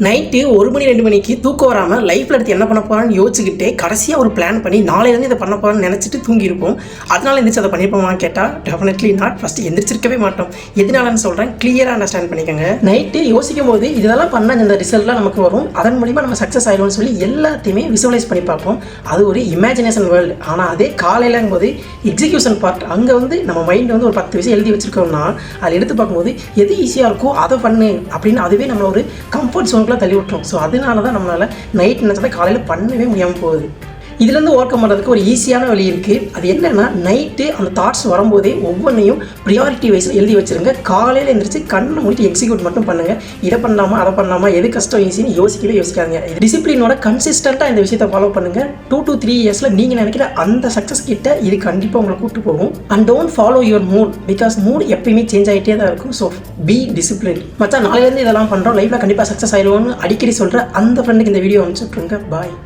Night 1 மணி 2 மணிக்கு தூக்கம் வராமல் லைஃப்பில் எடுத்து என்ன பண்ண போகிறான்னு யோசிச்சுக்கிட்டே கடைசியாக ஒரு பிளான் பண்ணி நாளையிலேருந்து இதை பண்ண போகிறான்னு நினச்சிட்டு தூங்கியிருப்போம். அதனால் எந்திரிச்சு அதை பண்ணியிருப்போமான்னு கேட்டால் டெஃபினெட்லி நாட். ஃபஸ்ட்டு எந்திரிச்சிருக்கவே மாட்டோம். எதனாலன்னு சொல்கிறேன், கிளியராக அண்டர்ஸ்டாண்ட் பண்ணிக்கோங்க. நைட்டு யோசிக்கும் போது இதெல்லாம் பண்ணால் இந்த ரிசல்ட்லாம் நமக்கு வரும், அதன் மூலிமா நம்ம சக்ஸஸ் ஆகிடும்னு சொல்லி எல்லாத்தையுமே விசுவலைஸ் பண்ணி பார்ப்போம். அது ஒரு இமேஜினேஷன் வேர்ல்டு. ஆனால் அதே காலையிலங்கும் போது எக்ஸிக்யூஷன் பார்ட், அங்கே நம்ம மைண்ட் ஒரு 10 விஷயம் எழுதி வச்சுருக்கோம்னா அதில் எடுத்து பார்க்கும்போது எது ஈஸியாக இருக்கோ அதை பண்ணு அப்படின்னு அதுவே நம்மளை ஒரு கம்ஃபர்ட் ஜோனுக்குலாம் தள்ளி விட்டுரும். ஸோ அதனால தான் நம்மளால் நைட் நினச்சதை காலையில் பண்ணவே முடியாமல் போகுது. இதுலேருந்து ஓவர் கம் பண்ணுறதுக்கு ஒரு ஈஸியான வழி இருக்குது. அது என்னென்னா, நைட்டு அந்த தாட்ஸ் வரும்போதே ஒவ்வொன்றையும் ப்ரியாரிட்டி வைஸில் எழுதி வச்சுருங்க. காலையில் எழுந்திரிச்சு கண்ணை மூடிட்டு எக்ஸிக்யூட் மட்டும் பண்ணுங்கள். இதை பண்ணலாமா அதை பண்ணலாமா, எது கஷ்டம் ஈஸின்னு யோசிக்காதீங்க. டிசிப்ளினோட கன்சிஸ்டண்ட்டாக இந்த விஷயத்தை ஃபாலோ பண்ணுங்கள். 2 to 3 இயர்ஸில் நீங்கள் நினைக்கிற அந்த சக்ஸஸ் கிட்ட இது கண்டிப்பாக உங்களை கூப்பிட்டு போகும். And don't follow your mood, because mood எப்பயுமே சேஞ்ச் ஆகிட்டே தான் இருக்கும். So be discipline. மச்சா நாளையிலேருந்து இதெல்லாம் பண்ணுறோம், லைஃப்பில் கண்டிப்பாக சக்ஸஸ் ஆயிடுவோம்னு அடிக்கடி சொல்கிற அந்த ஃப்ரெண்டுக்கு இந்த வீடியோ அனுப்பிச்சுட்ருங்க. பாய்.